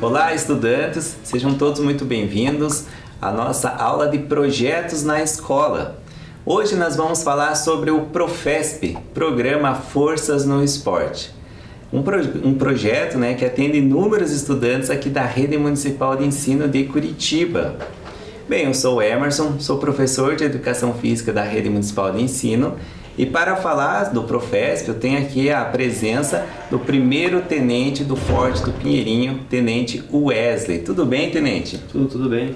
Olá, estudantes! Sejam todos muito bem-vindos à nossa aula de projetos na escola. Hoje nós vamos falar sobre o Profesp, Programa Forças no Esporte. Um projeto, que atende inúmeros estudantes aqui da Rede Municipal de Ensino de Curitiba. Bem, eu sou o Emerson, sou professor de Educação Física da Rede Municipal de Ensino e para falar do Profesp eu tenho aqui a presença do primeiro tenente do Forte do Pinheirinho, Tenente Wesley. Tudo bem, Tenente? Tudo bem.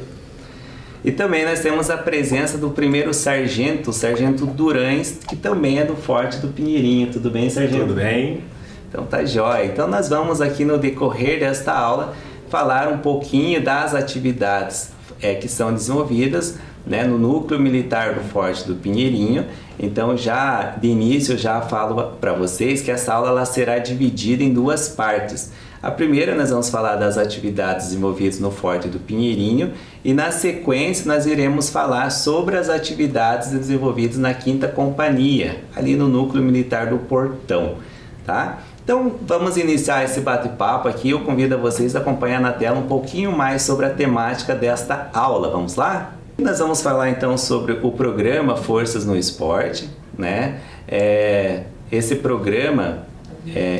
E também nós temos a presença do primeiro sargento, o Sargento Durães, que também é do Forte do Pinheirinho. Tudo bem, Sargento? Tudo bem. Então tá jóia. Então nós vamos aqui no decorrer desta aula falar um pouquinho das atividades que são desenvolvidas no Núcleo Militar do Forte do Pinheirinho. Então já de início eu já falo para vocês que essa aula ela será dividida em duas partes. A primeira nós vamos falar das atividades desenvolvidas no Forte do Pinheirinho e na sequência nós iremos falar sobre as atividades desenvolvidas na 5ª Companhia, ali no Núcleo Militar do Portão, tá? Então vamos iniciar esse bate-papo aqui. Eu convido a vocês a acompanhar na tela um pouquinho mais sobre a temática desta aula. Vamos lá? Nós vamos falar então sobre o programa Forças no Esporte, Esse programa,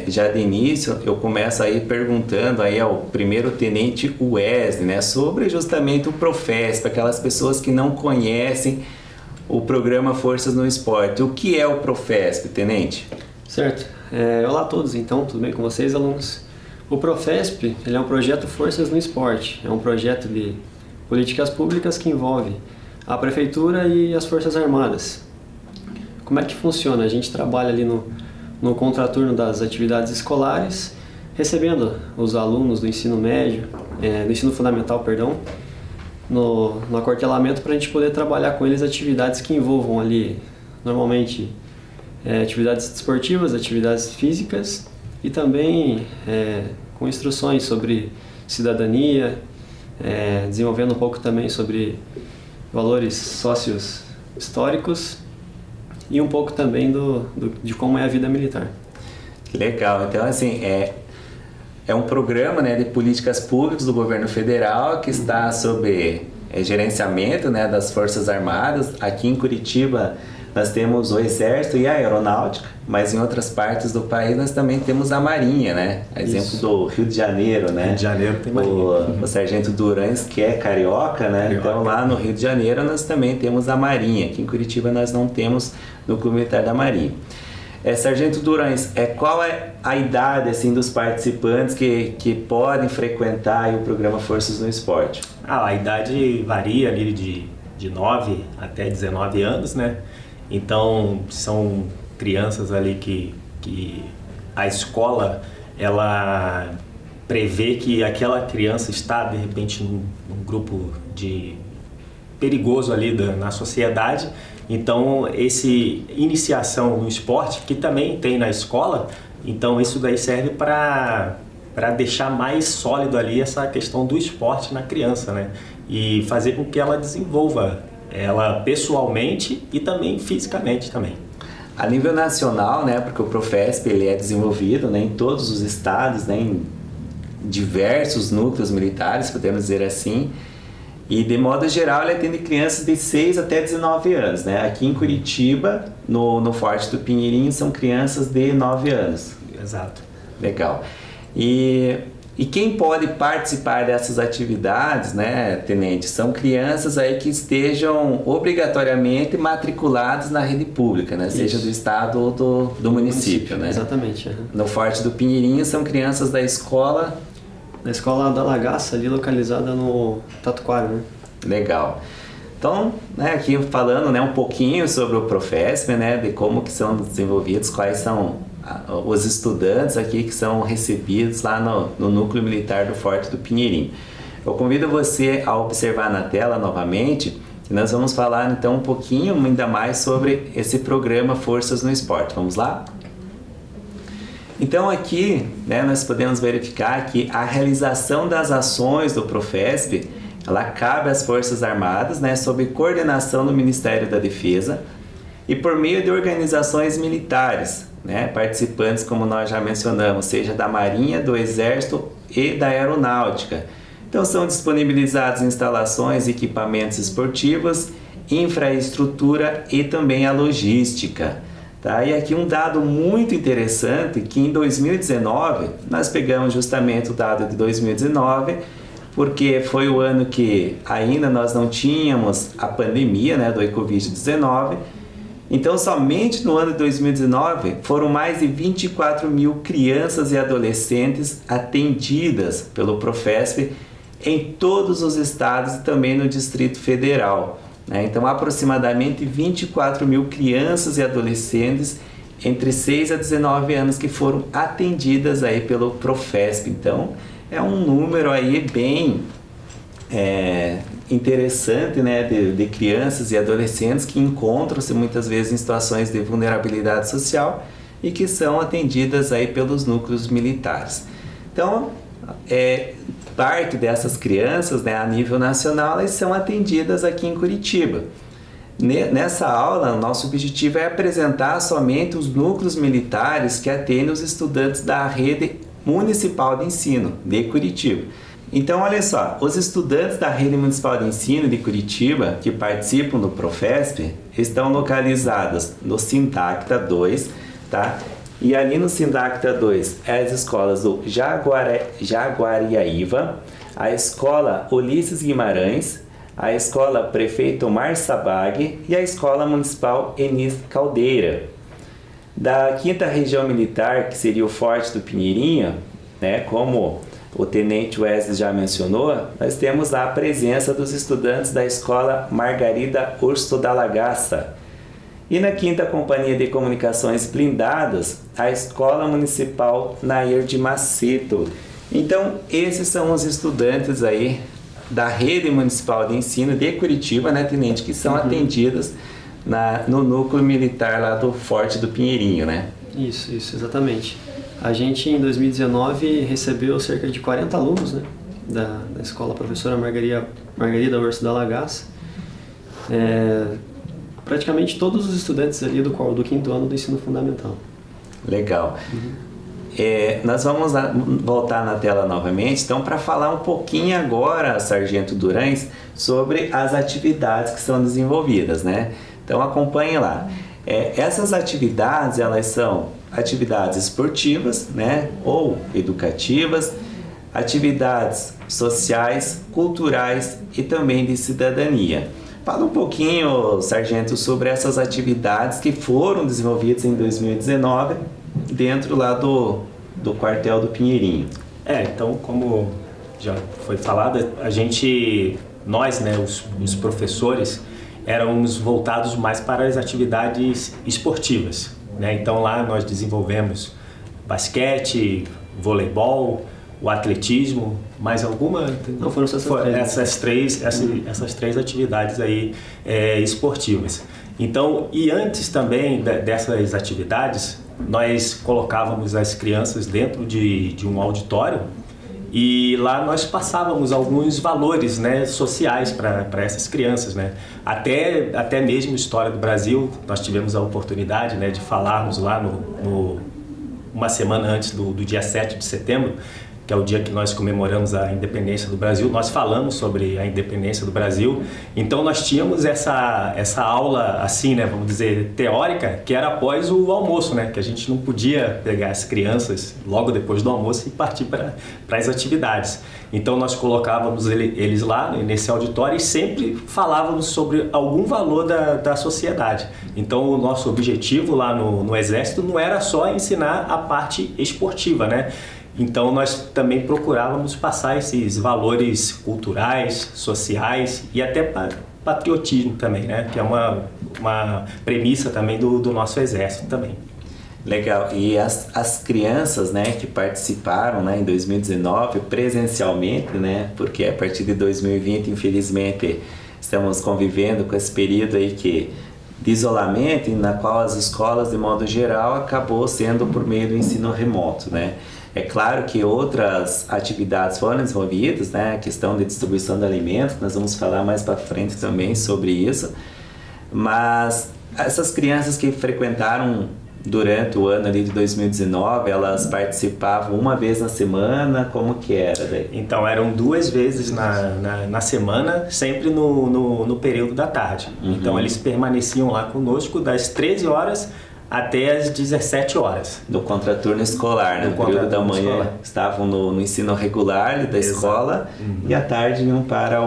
já de início, eu começo aí perguntando aí ao primeiro tenente Wesley, sobre justamente o Profesp, aquelas pessoas que não conhecem o programa Forças no Esporte. O que é o Profesp, tenente? Certo. Olá a todos, então, tudo bem com vocês, alunos? O Profesp ele é um projeto Forças no Esporte, é um projeto de políticas públicas que envolve a Prefeitura e as Forças Armadas. Como é que funciona? A gente trabalha ali no contraturno das atividades escolares, recebendo os alunos do ensino médio, do ensino fundamental, perdão, no aquartelamento para a gente poder trabalhar com eles atividades que envolvam ali, normalmente, atividades esportivas, atividades físicas e também com instruções sobre cidadania, desenvolvendo um pouco também sobre valores sócios históricos e um pouco também de como é a vida militar. Legal, então assim, é um programa de políticas públicas do governo federal que está sob gerenciamento das Forças Armadas. Aqui em Curitiba nós temos o Exército e a Aeronáutica, mas em outras partes do país nós também temos a Marinha, Exemplo Isso. do Rio de Janeiro, Rio de Janeiro tem Marinha. O Sargento Durães, que é carioca, Então lá no Rio de Janeiro nós também temos a Marinha. Aqui em Curitiba nós não temos no Clube Militar da Marinha. Sargento Durães, qual é a idade dos participantes que podem frequentar o programa Forças no Esporte? A idade varia ali de 9 até 19 anos, Então, são crianças ali que a escola, ela prevê que aquela criança está, de repente, num grupo perigoso ali na sociedade. Então, esse iniciação no esporte, que também tem na escola, então isso daí serve para deixar mais sólido ali essa questão do esporte na criança, E fazer com que ela desenvolva ela pessoalmente e também fisicamente também. A nível nacional, porque o Profesp ele é desenvolvido em todos os estados, em diversos núcleos militares, podemos dizer assim, e de modo geral ele atende crianças de 6 até 19 anos. Aqui em Curitiba, no Forte do Pinheirinho, são crianças de 9 anos. Exato. Legal. E quem pode participar dessas atividades, tenente, são crianças aí que estejam obrigatoriamente matriculadas na rede pública, seja do estado ou do município, Exatamente. No Forte do Pinheirinho são crianças da escola... Na escola da Lagaça, ali localizada no Tatuquara, Legal. Então, aqui falando um pouquinho sobre o Profesp, de como que são desenvolvidos, quais são os estudantes aqui que são recebidos lá no Núcleo Militar do Forte do Pinheirinho. Eu convido você a observar na tela novamente que nós vamos falar então um pouquinho ainda mais sobre esse programa Forças no Esporte. Vamos lá? Então aqui nós podemos verificar que a realização das ações do Profesp ela cabe às Forças Armadas sob coordenação do Ministério da Defesa e por meio de organizações militares, participantes, como nós já mencionamos, seja da Marinha, do Exército e da aeronáutica. Então são disponibilizadas instalações, equipamentos esportivos, infraestrutura e também a logística. Tá? E aqui um dado muito interessante, que em 2019, nós pegamos justamente o dado de 2019, porque foi o ano que ainda nós não tínhamos a pandemia, né, do Covid-19. Então, somente no ano de 2019, foram mais de 24 mil crianças e adolescentes atendidas pelo Profesp em todos os estados e também no Distrito Federal. Então, aproximadamente 24 mil crianças e adolescentes entre 6 a 19 anos que foram atendidas aí pelo Profesp. Então, é um número aí bem interessante, né, de crianças e adolescentes que encontram-se muitas vezes em situações de vulnerabilidade social e que são atendidas aí pelos núcleos militares. Então, parte dessas crianças, né, a nível nacional, elas são atendidas aqui em Curitiba. Nessa aula, nosso objetivo é apresentar somente os núcleos militares que atendem os estudantes da rede municipal de ensino de Curitiba. Então, olha só, os estudantes da rede municipal de ensino de Curitiba que participam do Profesp estão localizados no Sindacta 2, tá? E ali no Sindacta 2, as escolas do Jaguariaíva, a escola Ulisses Guimarães, a escola Prefeito Omar Sabag e a escola municipal Enis Caldeira. Da 5ª Região Militar, que seria o Forte do Pinheirinho, né, como o Tenente Wesley já mencionou, nós temos a presença dos estudantes da escola Margarida Urso da Lagaça. E na 5ª Companhia de Comunicações Blindadas, a Escola Municipal Nair de Macedo. Então, esses são os estudantes aí da Rede Municipal de Ensino de Curitiba, né, Tenente, que são atendidos no núcleo militar lá do Forte do Pinheirinho, né? Isso, exatamente. A gente, em 2019, recebeu cerca de 40 alunos, né, da Escola Professora Margarida Urso da Lagaça. Praticamente todos os estudantes ali do 5º ano do ensino fundamental. Legal. Nós vamos voltar na tela novamente, então, para falar um pouquinho agora, Sargento Durães, sobre as atividades que são desenvolvidas, né? Então, acompanhe lá. Essas atividades, elas são atividades esportivas, né, ou educativas, atividades sociais, culturais e também de cidadania. Fala um pouquinho, Sargento, sobre essas atividades que foram desenvolvidas em 2019 dentro lá do quartel do Pinheirinho. Então, como já foi falado, nós, né, os professores, éramos voltados mais para as atividades esportivas, né? Então lá nós desenvolvemos basquete, voleibol, o atletismo, mais alguma? Não, foram essas três atividades aí esportivas. Então, e antes também dessas atividades, nós colocávamos as crianças dentro de um auditório e lá nós passávamos alguns valores, né, sociais para essas crianças, né? Até mesmo História do Brasil, nós tivemos a oportunidade, né, de falarmos lá uma semana antes do dia 7 de setembro, que é o dia que nós comemoramos a independência do Brasil. Nós falamos sobre a independência do Brasil, então nós tínhamos essa aula, assim, né, vamos dizer, teórica, que era após o almoço, né, que a gente não podia pegar as crianças logo depois do almoço e partir para as atividades. Então nós colocávamos eles lá nesse auditório e sempre falávamos sobre algum valor da sociedade. Então o nosso objetivo lá no Exército não era só ensinar a parte esportiva, né? Então nós também procurávamos passar esses valores culturais, sociais e até patriotismo também, né? Que é uma premissa também do nosso Exército também. Legal. E as crianças, né, que participaram, né, em 2019 presencialmente, né, porque a partir de 2020, infelizmente, estamos convivendo com esse período aí de isolamento, na qual as escolas, de modo geral, acabou sendo por meio do ensino remoto, né? É claro que outras atividades foram desenvolvidas, né? A questão de distribuição de alimentos, nós vamos falar mais para frente também sobre isso. Mas essas crianças que frequentaram durante o ano ali de 2019, elas participavam uma vez na semana? Como que era daí? Então, eram 2 vezes na semana, sempre no período da tarde. Então, eles permaneciam lá conosco das 13 horas até as 17 horas. No contraturno escolar, né? No período da manhã escolar. Estavam no ensino regular da escola e à tarde iam para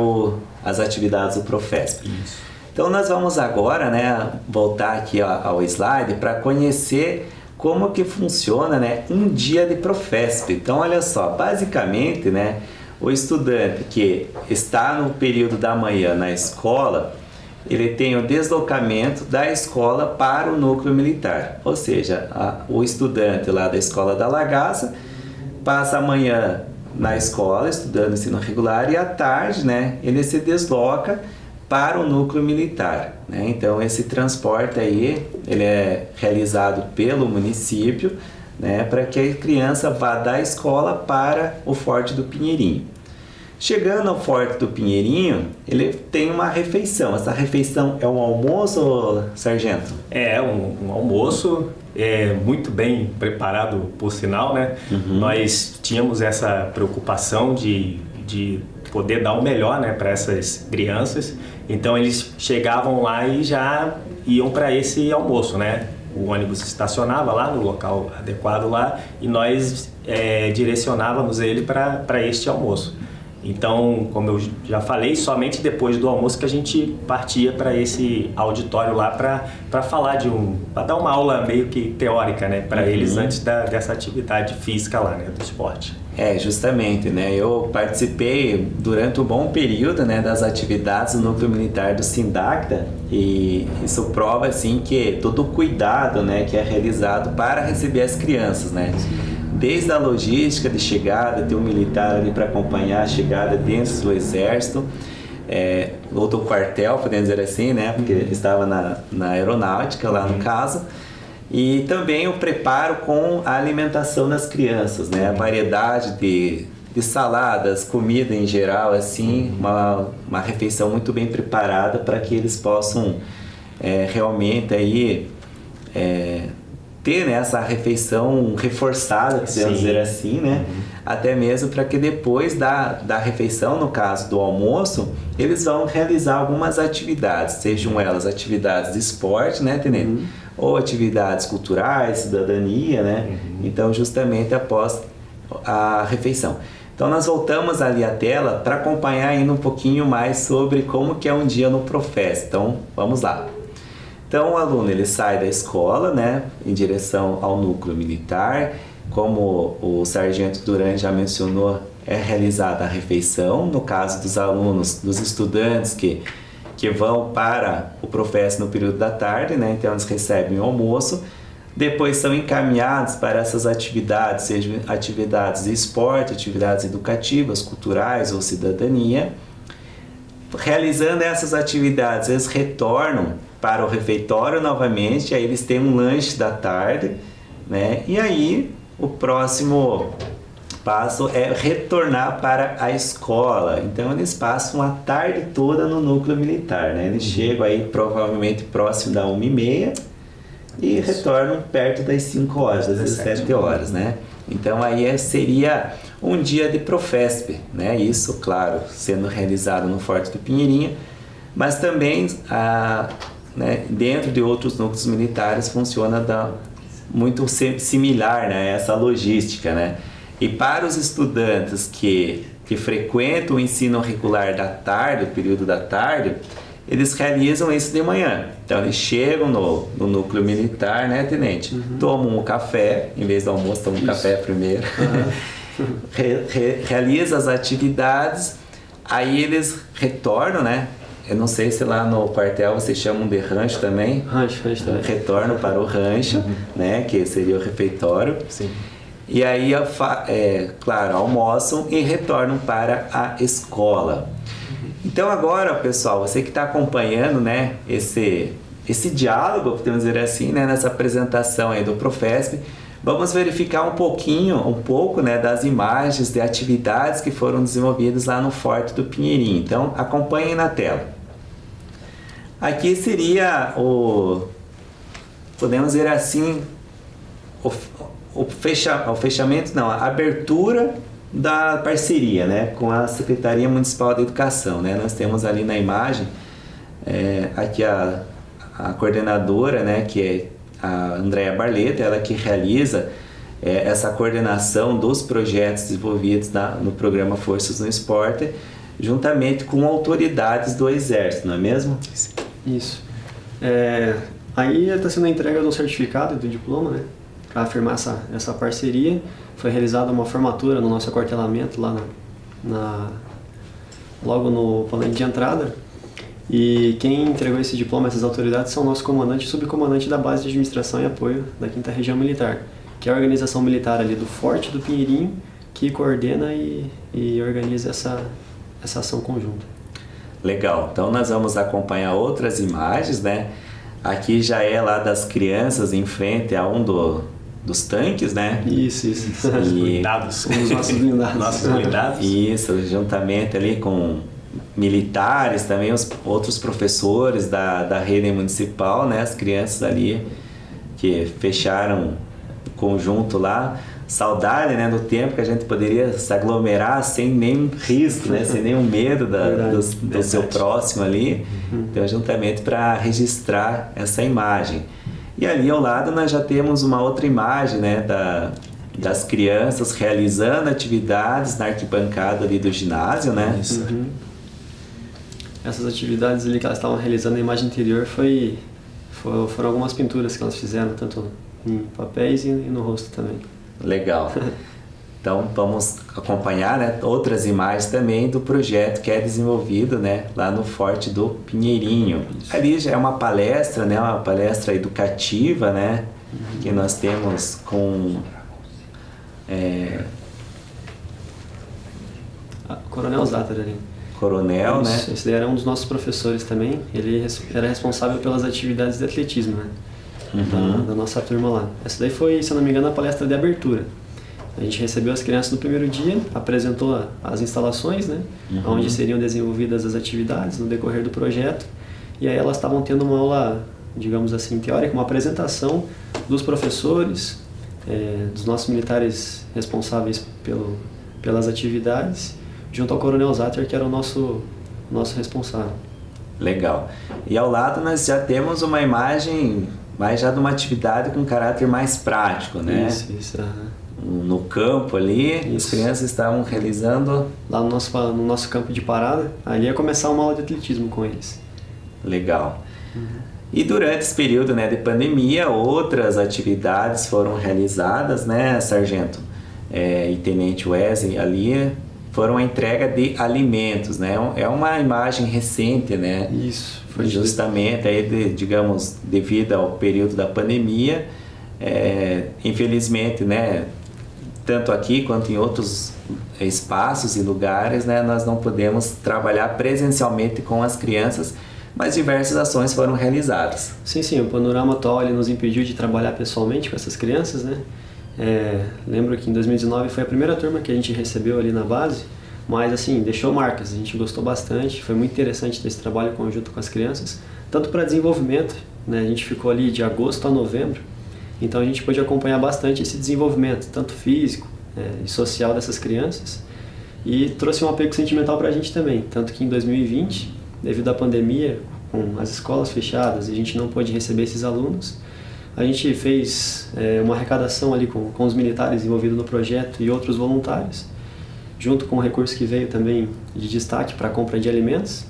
as atividades do Profesp. Isso. Então nós vamos agora, né, voltar aqui ao slide para conhecer como que funciona, né, um dia de Profesp. Então olha só, basicamente, né, o estudante que está no período da manhã na escola, ele tem o deslocamento da escola para o núcleo militar, ou seja, o estudante lá da escola da Lagaça passa a manhã na escola estudando ensino regular e à tarde, né, ele se desloca para o núcleo militar, né? Então esse transporte aí ele é realizado pelo município, né, para que a criança vá da escola para o Forte do Pinheirinho. Chegando ao Forte do Pinheirinho, ele tem uma refeição. Essa refeição é um almoço, sargento? É um almoço muito bem preparado, por sinal, né? Nós tínhamos essa preocupação de poder dar o melhor, né, para essas crianças. Então eles chegavam lá e já iam para esse almoço, né? O ônibus estacionava lá no local adequado lá e nós direcionávamos ele para este almoço. Então, como eu já falei, somente depois do almoço que a gente partia para esse auditório lá para falar para dar uma aula meio que teórica, né, para eles antes dessa atividade física lá, né, do esporte. Justamente, né, eu participei durante um bom período, né, das atividades do núcleo militar do Sindacta e isso prova, assim, que todo o cuidado, né, que é realizado para receber as crianças, né. Desde a logística de chegada, ter um militar ali para acompanhar a chegada dentro do exército, ou do quartel, podemos dizer assim, né? Porque ele estava na aeronáutica lá no caso. E também o preparo com a alimentação das crianças, né? A variedade de saladas, comida em geral, assim, uma refeição muito bem preparada para que eles possam realmente aí ter, né, essa refeição reforçada, podemos dizer assim, né? Até mesmo para que depois da refeição, no caso do almoço, eles vão realizar algumas atividades, sejam elas atividades de esporte, né, Tenente? Ou atividades culturais, cidadania, né? Então, justamente após a refeição. Então, nós voltamos ali à tela para acompanhar ainda um pouquinho mais sobre como que é um dia no Profesp. Então, vamos lá. Então o aluno ele sai da escola, né, em direção ao núcleo militar. Como o sargento Duran já mencionou, é realizada a refeição. No caso dos alunos, dos estudantes que vão para o Profesp no período da tarde, né, então eles recebem o almoço. Depois são encaminhados para essas atividades, sejam atividades de esporte, atividades educativas, culturais ou cidadania. Realizando essas atividades, eles retornam para o refeitório novamente, aí eles têm um lanche da tarde, né? E aí o próximo passo é retornar para a escola. Então eles passam a tarde toda no núcleo militar, né? Eles chegam aí provavelmente próximo da 1h30 e retornam perto das 5 horas, das 17 horas, né? Então aí seria um dia de Profesp, né? Isso, claro, sendo realizado no Forte do Pinheirinho, mas também né, dentro de outros núcleos militares funciona muito similar, né, essa logística, né? E para os estudantes que frequentam o ensino regular da tarde, o período da tarde, eles realizam isso de manhã. Então eles chegam no núcleo militar, né, tenente? Tomam um café, em vez do almoço, tomam um café primeiro. Realizam as atividades, aí eles retornam, né? Eu não sei se lá no quartel vocês chamam de rancho também. Rancho também. Retornam para o rancho, né? Que seria o refeitório. Sim. E aí, claro, almoçam e retornam para a escola. Então agora, pessoal, você que está acompanhando, né, esse diálogo, podemos dizer assim, né, nessa apresentação aí do Profesp, vamos verificar um pouco, né, das imagens de atividades que foram desenvolvidas lá no Forte do Pinheirinho. Então, acompanhem na tela. Aqui seria podemos dizer assim, o fechamento, não, a abertura da parceria, né, com a Secretaria Municipal de Educação, né? Nós temos ali na imagem aqui a coordenadora, né, que é a Andréa Barleta, ela que realiza essa coordenação dos projetos desenvolvidos no programa Forças no Esporte, juntamente com autoridades do Exército, não é mesmo? Isso. Aí está sendo a entrega do certificado e do diploma, né, para afirmar essa parceria. Foi realizada uma formatura no nosso aquartelamento lá logo no palanque de entrada. E quem entregou esse diploma, essas autoridades, são o nosso comandante e subcomandante da Base de Administração e Apoio da 5ª Região Militar, que é a organização militar ali do Forte do Pinheirinho, que coordena e organiza essa ação conjunta. Legal, então nós vamos acompanhar outras imagens, né? Aqui já é lá das crianças em frente a dos tanques, né? Isso. Blindados. Os nossos blindados. Nossos blindados. Isso, juntamente ali com militares, também os outros professores da rede municipal, né? As crianças ali que fecharam o conjunto lá. Saudade, né, do tempo que a gente poderia se aglomerar sem nenhum risco, né? Sem nenhum medo do seu próximo ali. Então, juntamente para registrar essa imagem. E ali ao lado nós já temos uma outra imagem, né, das crianças realizando atividades na arquibancada ali do ginásio, né? Essas atividades ali que elas estavam realizando na imagem anterior foram algumas pinturas que elas fizeram, tanto em papéis e no rosto também. Legal. Então vamos acompanhar, né, outras imagens também do projeto que é desenvolvido, né, lá no Forte do Pinheirinho. Isso. Ali já é uma palestra, né, uma palestra educativa, né, que nós temos com Coronel Zatter ali. Coronel, isso, né? Esse daí era um dos nossos professores também. Ele era responsável pelas atividades de atletismo, né? Da nossa turma lá. Essa daí foi, se eu não me engano, a palestra de abertura. A gente recebeu as crianças no primeiro dia, apresentou as instalações, né? Onde seriam desenvolvidas as atividades no decorrer do projeto. E aí elas estavam tendo uma aula, digamos assim, teórica, uma apresentação dos professores, dos nossos militares responsáveis pelas atividades, junto ao Coronel Zatter, que era o nosso responsável. Legal. E ao lado nós já temos uma imagem, mais já de uma atividade com caráter mais prático, né? Isso. No campo ali, as crianças estavam realizando... Lá no nosso campo de parada, ali ia começar uma aula de atletismo com eles. Legal. E durante esse período, né, de pandemia, outras atividades foram realizadas, né, Sargento e Tenente Wesley, ali foram a entrega de alimentos, né? É uma imagem recente, né? Isso. Foi justamente aí, digamos, devido ao período da pandemia, infelizmente, né, tanto aqui quanto em outros espaços e lugares, né, nós não podemos trabalhar presencialmente com as crianças, mas diversas ações foram realizadas. Sim, o panorama atual ele nos impediu de trabalhar pessoalmente com essas crianças, né? Lembro que em 2019 foi a primeira turma que a gente recebeu ali na base, mas assim, deixou marcas, a gente gostou bastante, foi muito interessante ter esse trabalho conjunto com as crianças, tanto para desenvolvimento, né? A gente ficou ali de agosto a novembro, então a gente pôde acompanhar bastante esse desenvolvimento, tanto físico e social dessas crianças, e trouxe um apego sentimental para a gente também, tanto que em 2020, devido à pandemia, com as escolas fechadas e a gente não pôde receber esses alunos, a gente fez uma arrecadação ali com os militares envolvidos no projeto e outros voluntários, junto com o recurso que veio também de destaque para a compra de alimentos,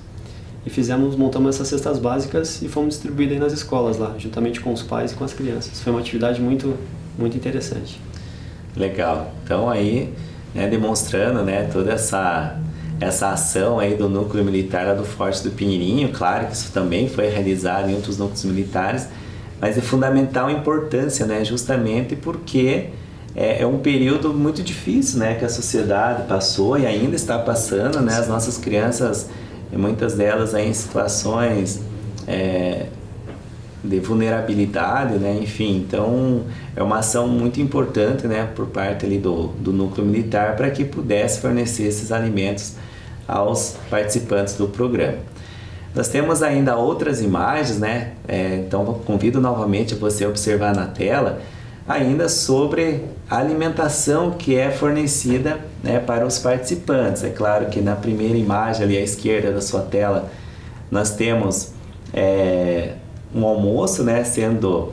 e montamos essas cestas básicas e fomos distribuídas aí nas escolas lá, juntamente com os pais e com as crianças. Foi uma atividade muito, muito interessante. Legal. Então aí, né, demonstrando, né, toda essa ação aí do núcleo militar do Forte do Pinheirinho, claro que isso também foi realizado em outros núcleos militares, mas de fundamental importância, né, justamente porque é um período muito difícil, né, que a sociedade passou e ainda está passando, né, as nossas crianças, muitas delas aí em situações de vulnerabilidade, né, enfim, então é uma ação muito importante, né, por parte ali do núcleo militar para que pudesse fornecer esses alimentos aos participantes do programa. Nós temos ainda outras imagens, né? Então convido novamente a você observar na tela ainda sobre a alimentação que é fornecida, né, para os participantes. É claro que na primeira imagem ali à esquerda da sua tela nós temos um almoço, né, sendo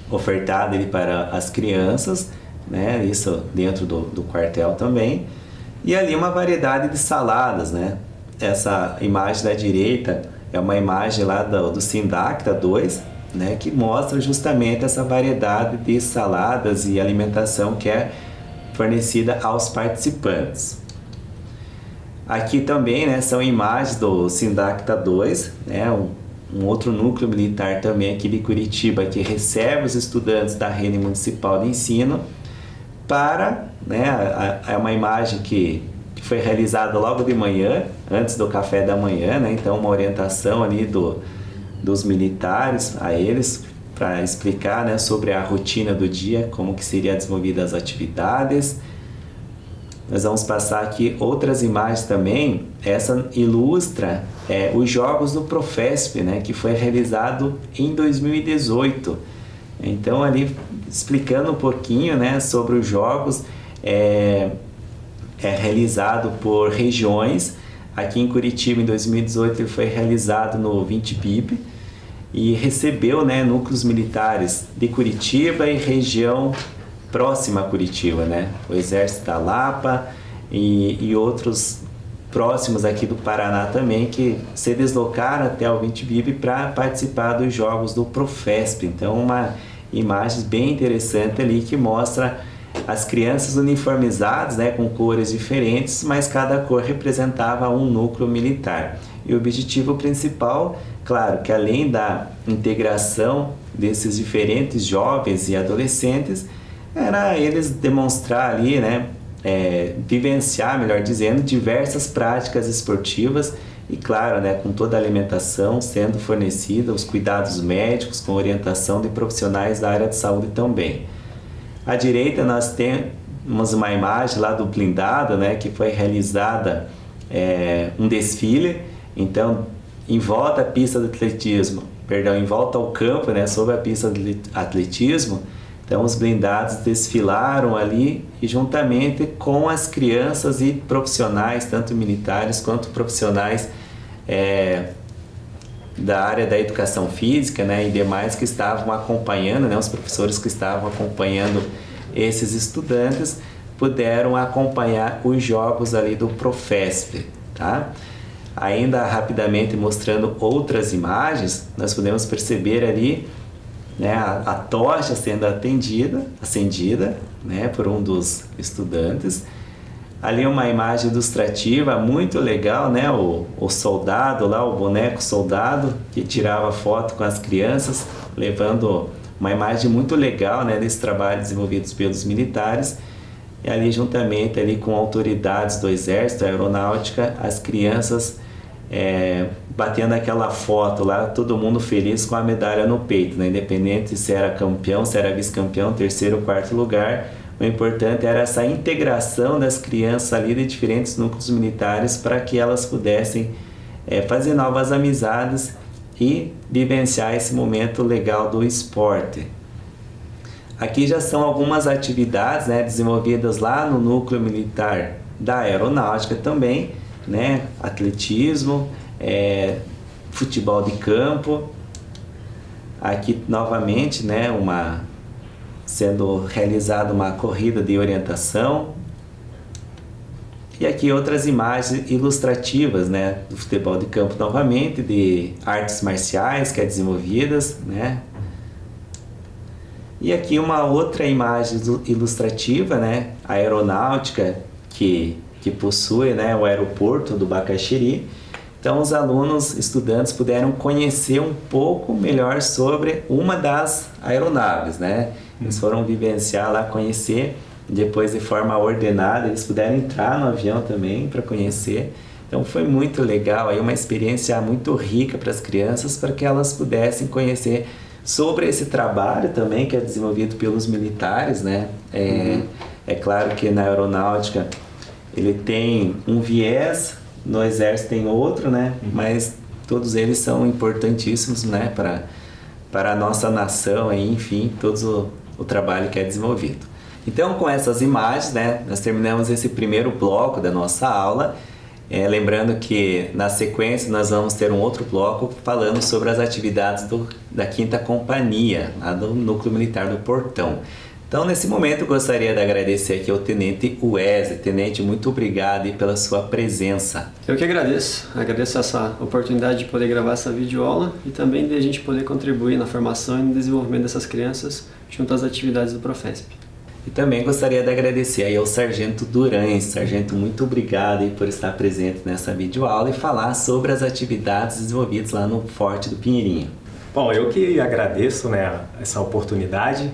ofertado ali para as crianças, né, isso dentro do quartel também, e ali uma variedade de saladas, né. Essa imagem da direita é uma imagem lá do Sindacta 2, né, que mostra justamente essa variedade de saladas e alimentação que é fornecida aos participantes. Aqui também, né, são imagens do Sindacta 2, né, um outro núcleo militar também aqui de Curitiba que recebe os estudantes da rede municipal de ensino para, né, é uma imagem que foi realizada logo de manhã, antes do café da manhã, né, então uma orientação ali dos militares a eles para explicar, né, sobre a rotina do dia, como que seria desenvolvidas as atividades. Nós vamos passar aqui outras imagens também. Essa ilustra os jogos do Profesp, né, que foi realizado em 2018. Então ali explicando um pouquinho, né, sobre os jogos, é realizado por regiões. Aqui em Curitiba, em 2018, ele foi realizado no 20 PIB e recebeu, né, núcleos militares de Curitiba e região próxima a Curitiba, né? O Exército da Lapa e outros próximos aqui do Paraná também, que se deslocaram até o 20 PIB para participar dos jogos do Profesp. Então, uma imagem bem interessante ali que mostra as crianças uniformizadas, né, com cores diferentes, mas cada cor representava um núcleo militar. E o objetivo principal, claro, que além da integração desses diferentes jovens e adolescentes, era eles demonstrar ali, né, vivenciar, melhor dizendo, diversas práticas esportivas e, claro, né, com toda a alimentação sendo fornecida, os cuidados médicos com orientação de profissionais da área de saúde também. À direita nós temos uma imagem lá do blindado, né, que foi realizada um desfile, então em volta à pista de atletismo, em volta ao campo, né, sobre a pista de atletismo, então os blindados desfilaram ali e juntamente com as crianças e profissionais, tanto militares quanto profissionais da área da educação física, né, e demais que estavam acompanhando, né, os professores que estavam acompanhando esses estudantes puderam acompanhar os jogos ali do Profesp, tá? Ainda rapidamente mostrando outras imagens, nós podemos perceber ali, né, a tocha sendo acendida, né, por um dos estudantes. Ali uma imagem ilustrativa muito legal, né, o soldado lá, o boneco soldado que tirava foto com as crianças, levando uma imagem muito legal, né, desse trabalho desenvolvido pelos militares. E ali juntamente ali com autoridades do Exército, Aeronáutica, as crianças batendo aquela foto lá, todo mundo feliz com a medalha no peito, né? Independente se era campeão, se era vice-campeão, terceiro ou quarto lugar, o importante era essa integração das crianças ali de diferentes núcleos militares para que elas pudessem fazer novas amizades e vivenciar esse momento legal do esporte. Aqui já são algumas atividades, né, desenvolvidas lá no núcleo militar da Aeronáutica também, né, atletismo, futebol de campo. Aqui novamente, né, sendo realizada uma corrida de orientação. E aqui outras imagens ilustrativas, né, do futebol de campo novamente, de artes marciais que é desenvolvidas, né. E aqui uma outra imagem ilustrativa, né, a aeronáutica que possui, né, o aeroporto do Bacaxiri. Então os alunos, estudantes puderam conhecer um pouco melhor sobre uma das aeronaves, né. Eles foram vivenciar lá, conhecer, depois de forma ordenada eles puderam entrar no avião também para conhecer. Então foi muito legal, aí uma experiência muito rica para as crianças, para que elas pudessem conhecer sobre esse trabalho também que é desenvolvido pelos militares, né. É claro que na aeronáutica ele tem um viés, no Exército tem outro, né, mas todos eles são importantíssimos, né, para a nossa nação, aí, enfim, todos o trabalho que é desenvolvido. Então, com essas imagens, né, nós terminamos esse primeiro bloco da nossa aula. Lembrando que na sequência nós vamos ter um outro bloco falando sobre as atividades da 5ª Companhia, lá do Núcleo Militar do Portão. Então, nesse momento, eu gostaria de agradecer aqui ao Tenente Wesley. Tenente, muito obrigado aí pela sua presença. Eu que agradeço essa oportunidade de poder gravar essa videoaula e também de a gente poder contribuir na formação e no desenvolvimento dessas crianças junto às atividades do Profesp. E também gostaria de agradecer aí ao Sargento Durães. Sargento, muito obrigado aí por estar presente nessa videoaula e falar sobre as atividades desenvolvidas lá no Forte do Pinheirinho. Bom, eu que agradeço, né, essa oportunidade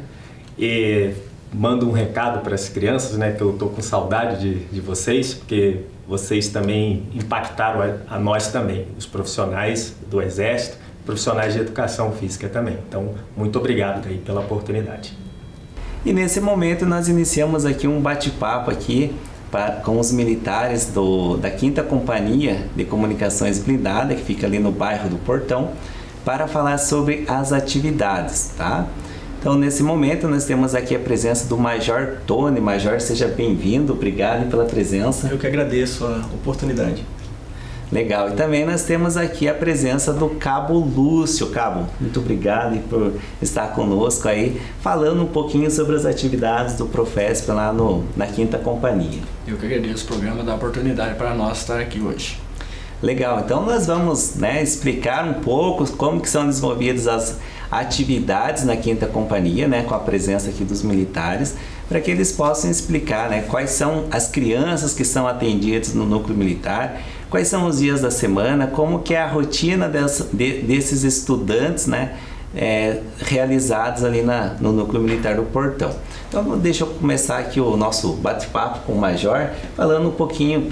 e mando um recado para as crianças, né, que eu estou com saudade de vocês, porque vocês também impactaram a nós também, os profissionais do Exército, profissionais de educação física também. Então, muito obrigado aí pela oportunidade. E nesse momento nós iniciamos aqui um bate-papo aqui com os militares da 5ª Companhia de Comunicações Blindada, que fica ali no bairro do Portão, para falar sobre as atividades, tá? Então, nesse momento, nós temos aqui a presença do Major Tony. Major, seja bem-vindo, obrigado pela presença. Eu que agradeço a oportunidade. Legal, e também nós temos aqui a presença do Cabo Lúcio. Cabo, muito obrigado por estar conosco aí, falando um pouquinho sobre as atividades do Profesp lá na 5ª Companhia. Eu que agradeço o programa, dar a oportunidade para nós estar aqui hoje. Legal, então nós vamos, né, explicar um pouco como que são desenvolvidas as atividades na 5ª Companhia, né, com a presença aqui dos militares, para que eles possam explicar, né, quais são as crianças que são atendidas no núcleo militar, quais são os dias da semana, como que é a rotina desses estudantes, né, realizados ali no núcleo militar do Portão. Então deixa eu começar aqui o nosso bate-papo com o Major, falando um pouquinho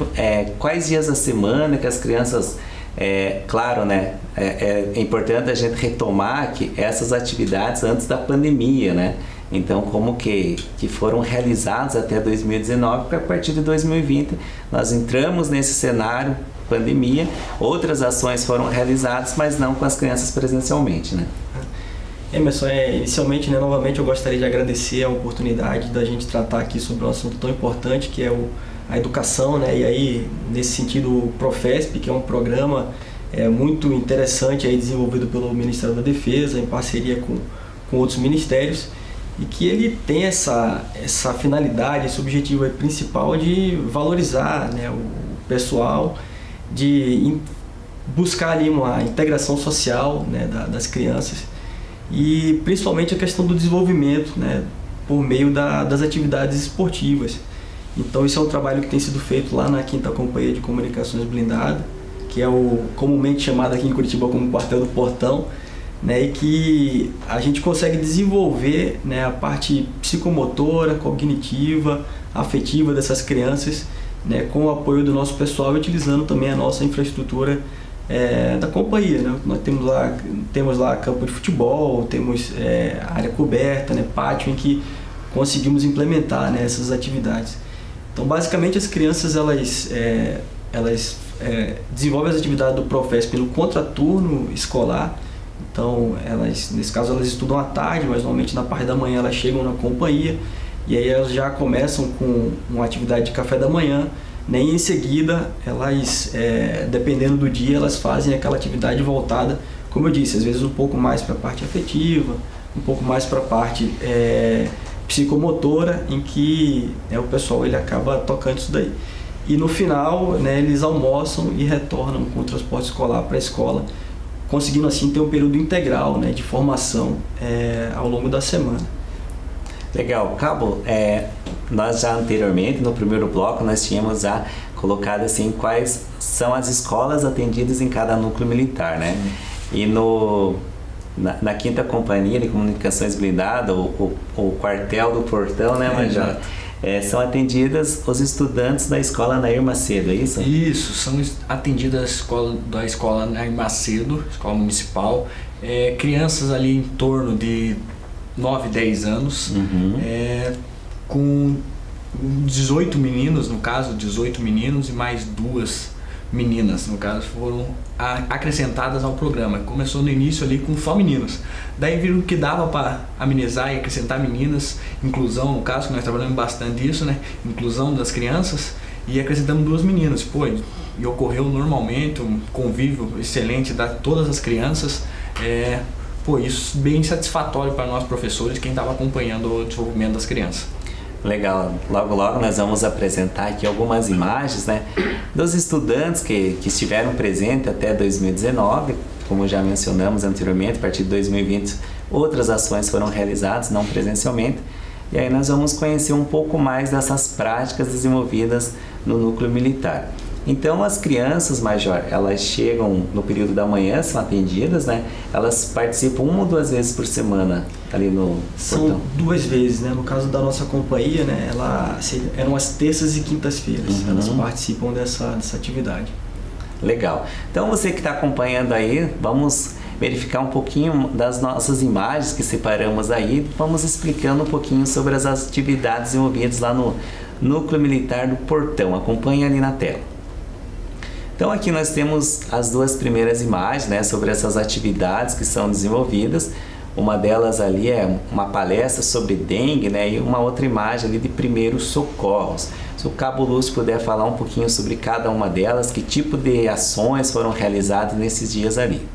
quais dias da semana que as crianças, claro, né, é importante a gente retomar que essas atividades antes da pandemia, né? Então, como que foram realizados até 2019, porque a partir de 2020 nós entramos nesse cenário pandemia, outras ações foram realizadas, mas não com as crianças presencialmente, né? Emerson, inicialmente, né, novamente eu gostaria de agradecer a oportunidade da gente tratar aqui sobre um assunto tão importante que é a educação, né? E aí, nesse sentido, o Profesp, que é um programa muito interessante aí, desenvolvido pelo Ministério da Defesa, em parceria com outros ministérios, e que ele tem essa finalidade, esse objetivo principal de valorizar, né, o pessoal, de buscar ali uma integração social, né, das crianças e principalmente a questão do desenvolvimento, né, por meio das atividades esportivas. Então isso é um trabalho que tem sido feito lá na 5ª Companhia de Comunicações Blindada, que é o comumente chamado aqui em Curitiba como Quartel do Portão, né, e que a gente consegue desenvolver, né, a parte psicomotora, cognitiva, afetiva dessas crianças, né, com o apoio do nosso pessoal e utilizando também a nossa infraestrutura da companhia, né? Nós temos lá campo de futebol, temos área coberta, né, pátio, em que conseguimos implementar, né, essas atividades. Então, basicamente, as crianças elas desenvolvem as atividades do Profesp no contraturno escolar. Então, nesse caso, elas estudam à tarde, mas normalmente na parte da manhã elas chegam na companhia e aí elas já começam com uma atividade de café da manhã, né? E em seguida, elas, dependendo do dia, elas fazem aquela atividade voltada, como eu disse, às vezes um pouco mais para a parte afetiva, um pouco mais para a parte psicomotora, em que o pessoal ele acaba tocando isso daí. E no final, né, eles almoçam e retornam com o transporte escolar para a escola, conseguindo assim ter um período integral, né, de formação ao longo da semana. Legal. Cabo, nós já anteriormente, no primeiro bloco, nós tínhamos já colocado assim quais são as escolas atendidas em cada núcleo militar, né? E na 5ª Companhia de Comunicações Blindada, o quartel do Portão, né, Major? São atendidas os estudantes da escola Nair Macedo, é isso? Isso, são atendidas da escola Nair Macedo, escola municipal, crianças ali em torno de 9, 10 anos, com 18 meninos, no caso, 18 meninos e mais 2 meninas, no caso, foram acrescentadas ao programa. Começou no início ali com só meninos. Daí viram que dava para amenizar e acrescentar meninas, inclusão, no caso, que nós trabalhamos bastante disso, né? Inclusão das crianças, e acrescentamos 2 meninas. Pô, e ocorreu normalmente um convívio excelente de todas as crianças. Isso bem satisfatório para nós professores, quem estava acompanhando o desenvolvimento das crianças. Legal, logo nós vamos apresentar aqui algumas imagens, né, dos estudantes que estiveram presentes até 2019, como já mencionamos anteriormente. A partir de 2020 outras ações foram realizadas, não presencialmente, e aí nós vamos conhecer um pouco mais dessas práticas desenvolvidas no núcleo militar. Então as crianças, Major, elas chegam no período da manhã, são atendidas, né? Elas participam 1 ou 2 vezes por semana ali no São portão? 2 vezes, né? No caso da nossa companhia, né? Eram as terças e quintas-feiras. Elas participam dessa atividade. Legal. Então você que está acompanhando aí, vamos verificar um pouquinho das nossas imagens que separamos aí. Vamos explicando um pouquinho sobre as atividades envolvidas lá no Núcleo Militar do Portão. Acompanhe ali na tela. Então aqui nós temos as 2 primeiras imagens, né, sobre essas atividades que são desenvolvidas. Uma delas ali é uma palestra sobre dengue, né, e uma outra imagem ali de primeiros socorros. Se o Cabo Lúcio puder falar um pouquinho sobre cada uma delas, que tipo de ações foram realizadas nesses dias ali.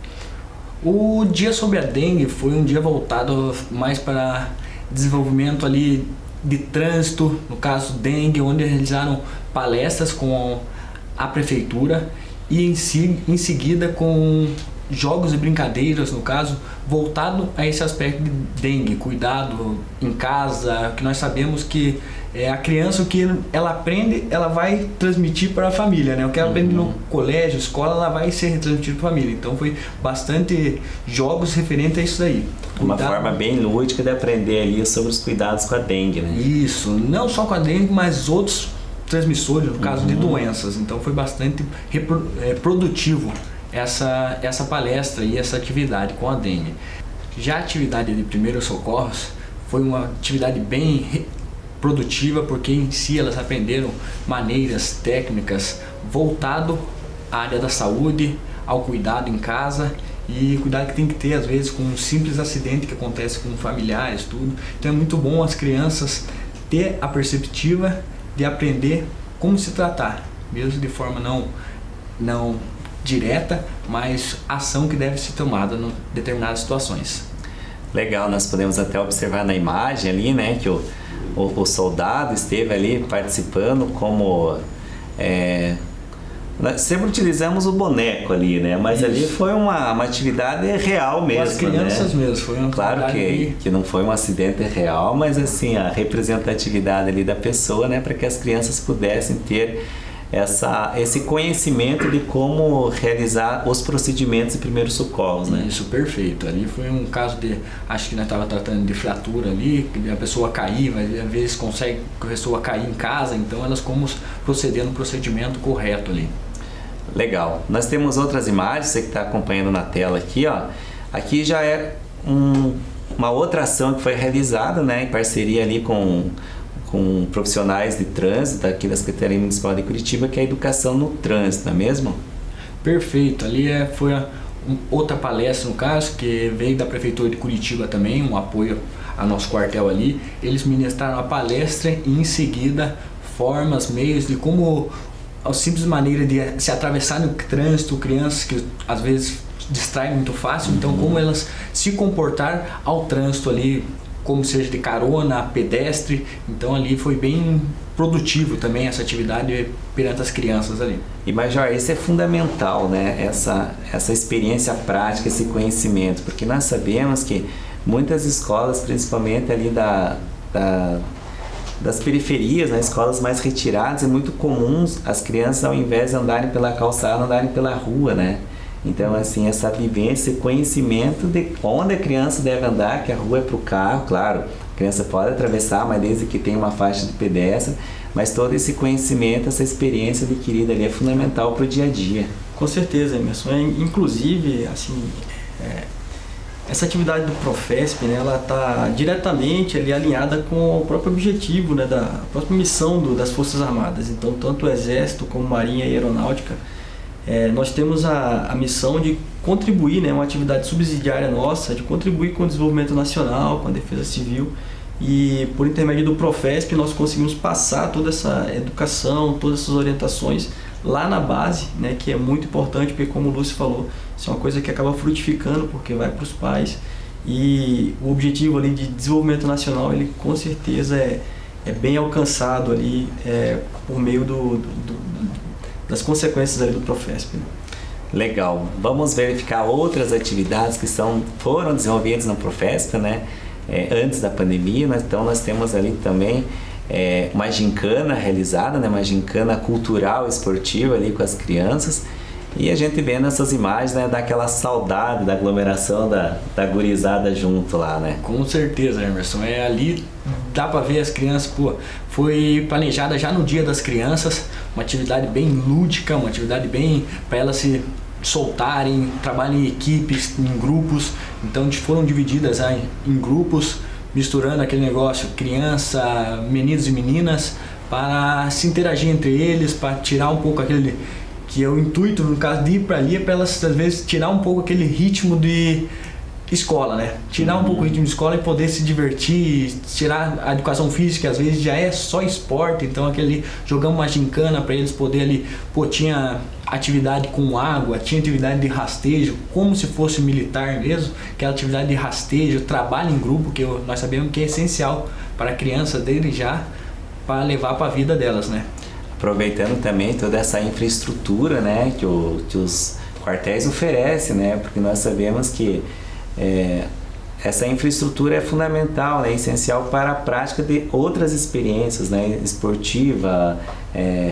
O dia sobre a dengue foi um dia voltado mais para desenvolvimento ali de trânsito, no caso dengue, onde realizaram palestras com a prefeitura e em seguida com jogos e brincadeiras, no caso, voltado a esse aspecto de dengue, cuidado em casa, que nós sabemos que a criança, o que ela aprende, ela vai transmitir para a família, né? O que ela aprende no colégio, escola, ela vai ser transmitido para a família. Então foi bastante jogos referentes a isso daí. Uma forma bem lúdica de aprender ali sobre os cuidados com a dengue, né? Isso, não só com a dengue, mas outros transmissores, no caso de doenças. Então foi bastante produtivo essa palestra e essa atividade com a dengue. Já a atividade de primeiros socorros foi uma atividade bem produtiva, porque em si elas aprenderam maneiras técnicas voltado à área da saúde, ao cuidado em casa e cuidado que tem que ter às vezes com um simples acidente que acontece com familiares, tudo. Então é muito bom as crianças ter a perspectiva de aprender como se tratar, mesmo de forma não direta, mas ação que deve ser tomada em determinadas situações. Legal, nós podemos até observar na imagem ali, né, que o soldado esteve ali participando como... nós sempre utilizamos o boneco ali, né, mas ali foi uma atividade real mesmo, as crianças, né? Mesmo, foi uma claro que não foi um acidente real, mas assim, a representatividade ali da pessoa, né, para que as crianças pudessem ter esse conhecimento de como realizar os procedimentos de primeiros socorros, né? Isso, perfeito. Ali foi um caso acho que nós estávamos tratando de fratura ali, que a pessoa cair, mas às vezes consegue a pessoa cair em casa, então elas como proceder no procedimento correto ali. Legal. Nós temos outras imagens, você que está acompanhando na tela aqui, ó. Aqui já é uma outra ação que foi realizada, né, em parceria ali com profissionais de trânsito aqui da Secretaria Municipal de Curitiba, que é a educação no trânsito, não é mesmo? Perfeito, ali foi outra palestra, no caso, que veio da Prefeitura de Curitiba também, um apoio ao nosso quartel ali. Eles ministraram a palestra e em seguida formas, meios de como a simples maneira de se atravessar no trânsito, crianças que às vezes distraem muito fácil, então como elas se comportar ao trânsito ali, como seja de carona, pedestre. Então ali foi bem produtivo também essa atividade perante as crianças ali. E Major, isso é fundamental, né? Essa experiência prática, esse conhecimento, porque nós sabemos que muitas escolas, principalmente ali das periferias, né, escolas mais retiradas, é muito comum as crianças, ao invés de andarem pela calçada, andarem pela rua, né? Então, assim, essa vivência, esse conhecimento de onde a criança deve andar, que a rua é para o carro, claro, a criança pode atravessar, mas desde que tenha uma faixa de pedestre, mas todo esse conhecimento, essa experiência adquirida ali é fundamental para o dia a dia. Com certeza, Emerson. Inclusive, assim, essa atividade do Profesp, né, ela está diretamente ali alinhada com o próprio objetivo, né, da própria missão das Forças Armadas. Então, tanto o Exército como Marinha e Aeronáutica, nós temos a missão de contribuir, né, uma atividade subsidiária nossa, de contribuir com o desenvolvimento nacional, com a defesa civil, e por intermédio do Profesp nós conseguimos passar toda essa educação, todas essas orientações lá na base, né, que é muito importante, porque como o Lúcio falou, isso é uma coisa que acaba frutificando, porque vai para os pais, e o objetivo ali de desenvolvimento nacional, ele com certeza é bem alcançado ali por meio das consequências ali do Profesp, né? Legal. Vamos verificar outras atividades que foram desenvolvidas no Profesp, né? Antes da pandemia, né? Então nós temos ali também uma gincana realizada, né? Uma gincana cultural esportiva ali com as crianças, e a gente vê nessas imagens, né, daquela saudade da aglomeração da gurizada junto lá, né? Com certeza, Emerson. Ali dá para ver as crianças, foi planejada já no Dia das Crianças, uma atividade bem lúdica, uma atividade bem para elas se soltarem, trabalham em equipes, em grupos. Então foram divididas em grupos, misturando aquele negócio, criança, meninos e meninas, para se interagir entre eles, para tirar um pouco aquele, que é o intuito, no caso de ir para ali, é para elas às vezes tirar um pouco aquele ritmo de escola, né? Tirar um pouco o ritmo de escola e poder se divertir, tirar a educação física, às vezes já é só esporte, então jogamos uma gincana para eles poderem ali, tinha atividade com água, tinha atividade de rastejo, como se fosse militar mesmo, aquela atividade de rastejo, trabalho em grupo, que nós sabemos que é essencial para a criança desde já, para levar para a vida delas, né? Aproveitando também toda essa infraestrutura, né, que os quartéis oferecem, né? Porque nós sabemos que essa infraestrutura é fundamental, né, essencial para a prática de outras experiências, né, esportiva,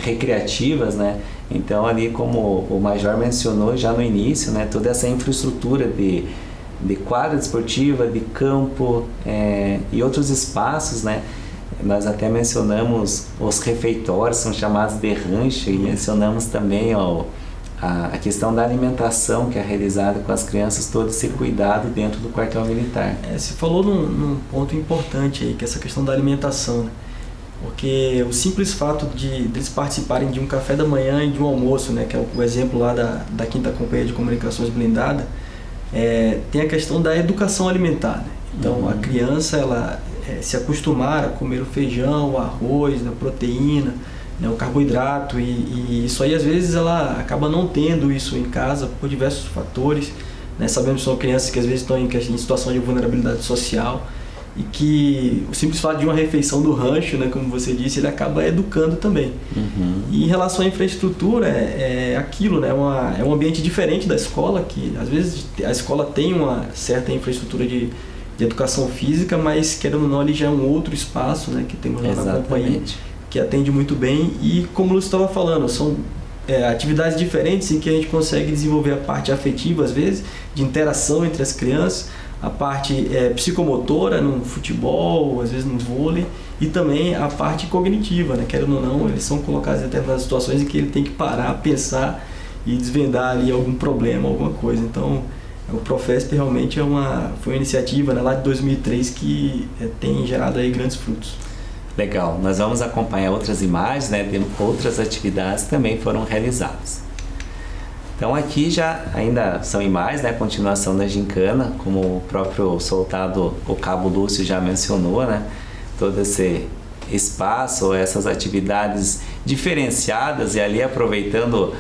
recreativas, né. Então ali, como o Major mencionou já no início, né, toda essa infraestrutura de quadra esportiva, de campo e outros espaços, né. Nós até mencionamos os refeitórios, são chamados de rancho, e mencionamos também a questão da alimentação que é realizada com as crianças, todo esse cuidado dentro do quartel militar. Você falou num ponto importante aí, que é essa questão da alimentação, né? Porque o simples fato de eles participarem de um café da manhã e de um almoço, né, que é o exemplo lá da 5ª Companhia de Comunicações Blindada, tem a questão da educação alimentar, né? Então a criança, ela se acostumar a comer o feijão, o arroz, a proteína, né, o carboidrato, e isso aí às vezes ela acaba não tendo isso em casa por diversos fatores, né? Sabemos que são crianças que às vezes estão em situação de vulnerabilidade social, e que o simples fato de uma refeição do rancho, né, como você disse, ele acaba educando também. E em relação à infraestrutura, é aquilo, né, é um ambiente diferente da escola, que às vezes a escola tem uma certa infraestrutura de educação física, mas querendo ou não, ali já é um outro espaço, né, que temos lá na companhia, que atende muito bem. E como o Lúcio estava falando, são atividades diferentes em que a gente consegue desenvolver a parte afetiva, às vezes, de interação entre as crianças, a parte psicomotora no futebol, às vezes no vôlei, e também a parte cognitiva, né? Querendo ou não, eles são colocados em determinadas situações em que ele tem que parar, pensar e desvendar ali algum problema, alguma coisa. Então, o Profesp realmente foi uma iniciativa, né, lá de 2003 que tem gerado aí grandes frutos. Legal, nós vamos acompanhar outras imagens, né, de outras atividades que também foram realizadas. Então aqui já ainda são imagens, né, continuação da gincana, como o próprio soldado, o Cabo Lúcio já mencionou, né, todo esse espaço, essas atividades diferenciadas, e ali aproveitando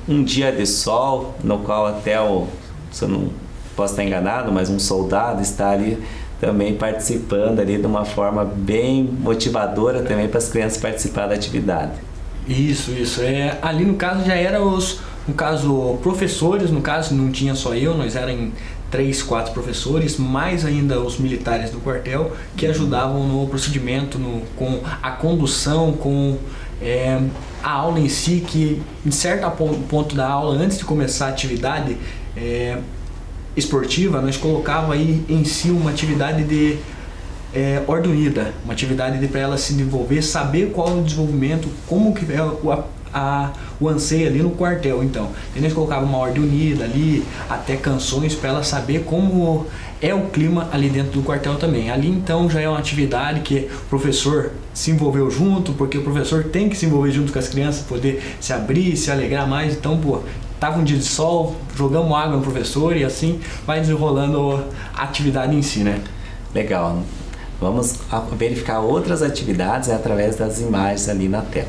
um dia de sol, no qual até se eu não posso estar enganado, mas um soldado está ali também participando ali de uma forma bem motivadora também para as crianças participar da atividade. Isso. Ali no caso já eram professores, no caso não tinha só eu, nós eram 3, 4 professores, mais ainda os militares do quartel, que ajudavam no procedimento, com a condução, com a aula em si, que em certo ponto da aula, antes de começar a atividade esportiva, nós colocava aí em si uma atividade de ordem unida, uma atividade para ela se desenvolver, saber qual é o desenvolvimento, como que é o anseio ali no quartel. Então, nós colocava uma ordem unida ali, até canções para ela saber como é o clima ali dentro do quartel também. Ali então já é uma atividade que o professor se envolveu junto, porque o professor tem que se envolver junto com as crianças, poder se abrir, se alegrar mais. Então, tava um dia de sol, jogamos água no professor e assim vai desenrolando a atividade em si, né? Legal. Vamos verificar outras atividades através das imagens ali na tela.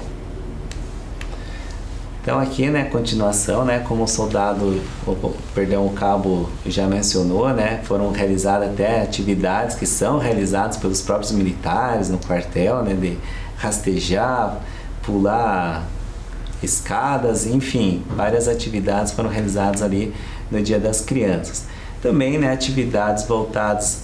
Então aqui, né, continuação, né, como o cabo já mencionou, né, foram realizadas até atividades que são realizadas pelos próprios militares no quartel, né, de rastejar, pular escadas, enfim, várias atividades foram realizadas ali no Dia das Crianças. Também, né, atividades voltadas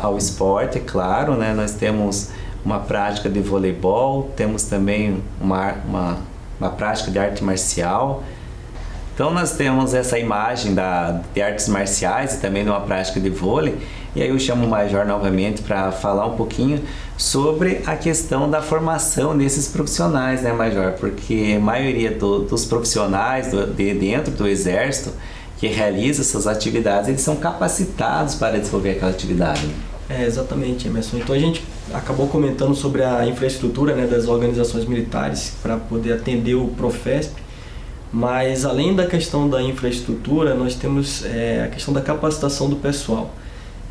ao esporte, é claro, né, nós temos uma prática de voleibol, temos também uma prática de arte marcial. Então nós temos essa imagem de artes marciais e também de uma prática de vôlei. E aí eu chamo o Major novamente para falar um pouquinho sobre a questão da formação desses profissionais, né, Major? Porque a maioria dos profissionais de dentro do Exército que realiza essas atividades, eles são capacitados para desenvolver aquela atividade. Exatamente, Emerson. Então a gente acabou comentando sobre a infraestrutura, né, das organizações militares para poder atender o Profesp, mas além da questão da infraestrutura, nós temos a questão da capacitação do pessoal.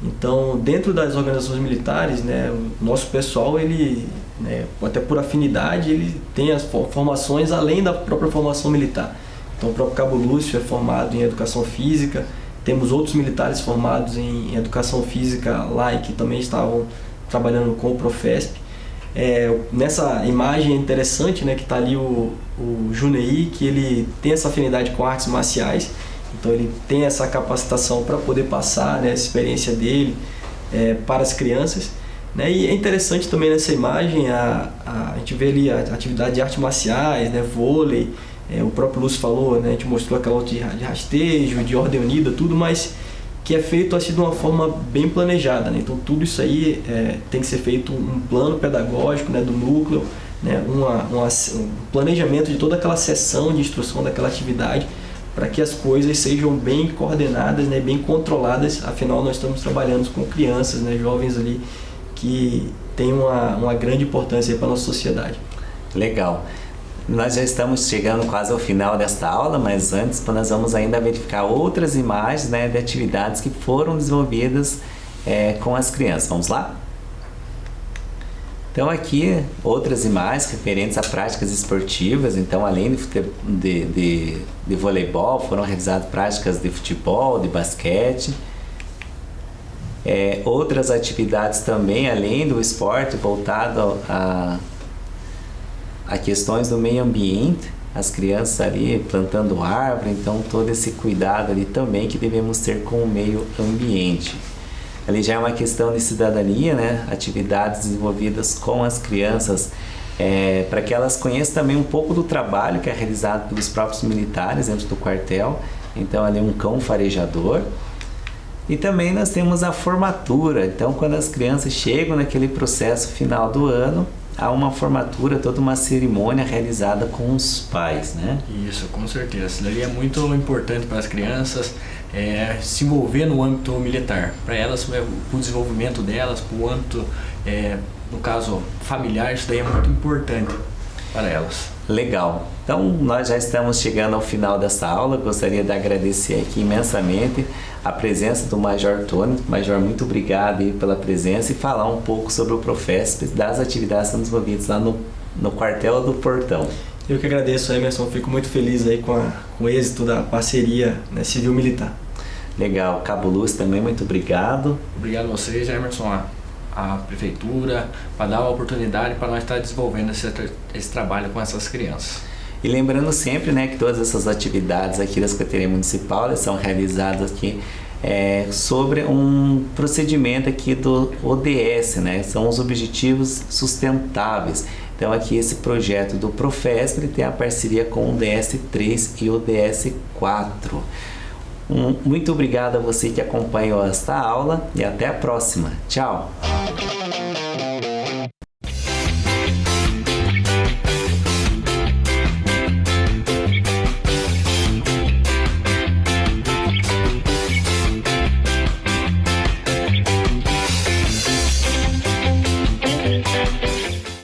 Então, dentro das organizações militares, né, o nosso pessoal, ele, né, até por afinidade, ele tem as formações além da própria formação militar. Então, o próprio Cabo Lúcio é formado em Educação Física, temos outros militares formados em Educação Física lá e que também estavam trabalhando com o Profesp. Nessa imagem é interessante, né, que está ali o Junei, que ele tem essa afinidade com artes marciais, então ele tem essa capacitação para poder passar, né, essa experiência dele para as crianças. Né? E é interessante também nessa imagem a gente vê ali a atividade de artes marciais, né, vôlei, o próprio Lúcio falou, né, a gente mostrou aquela outra de rastejo, de ordem unida, tudo, mas que é feito assim de uma forma bem planejada, né? Então tudo isso aí tem que ser feito um plano pedagógico, né, do núcleo, né, um planejamento de toda aquela sessão de instrução daquela atividade para que as coisas sejam bem coordenadas, né, bem controladas. Afinal nós estamos trabalhando com crianças, né, jovens ali que têm uma grande importância para a nossa sociedade. Legal. Nós já estamos chegando quase ao final desta aula, mas antes nós vamos ainda verificar outras imagens, né, de atividades que foram desenvolvidas com as crianças. Vamos lá? Então aqui outras imagens referentes a práticas esportivas. Então além de voleibol, foram realizadas práticas de futebol, de basquete. Outras atividades também, além do esporte, voltado a questões do meio ambiente, as crianças ali plantando árvore, então todo esse cuidado ali também que devemos ter com o meio ambiente. Ali já é uma questão de cidadania, né? Atividades desenvolvidas com as crianças para que elas conheçam também um pouco do trabalho que é realizado pelos próprios militares dentro do quartel. Então ali um cão farejador. E também nós temos a formatura. Então quando as crianças chegam naquele processo final do ano, há uma formatura, toda uma cerimônia realizada com os pais, né? Isso, com certeza. Isso daí é muito importante para as crianças se envolver no âmbito militar. Para elas, para o desenvolvimento delas, para o âmbito, no caso, familiar, isso daí é muito importante para elas. Legal. Então, nós já estamos chegando ao final dessa aula. Gostaria de agradecer aqui imensamente a presença do Major Tony. Major, muito obrigado aí pela presença e falar um pouco sobre o Profesp, das atividades que são desenvolvidas lá no quartel do Portão. Eu que agradeço, Emerson. Fico muito feliz aí com o êxito da parceria, né, civil-militar. Legal. Cabo Lúcio também, muito obrigado. Obrigado a vocês, Emerson, a prefeitura, para dar a oportunidade para nós estar desenvolvendo esse trabalho com essas crianças. E lembrando sempre, né, que todas essas atividades aqui da Secretaria Municipal, elas são realizadas aqui sobre um procedimento aqui do ODS, né, são os Objetivos Sustentáveis. Então aqui esse projeto do Profesp, ele tem a parceria com o ODS 3 e o ODS 4. Muito obrigado a você que acompanhou esta aula e até a próxima. Tchau!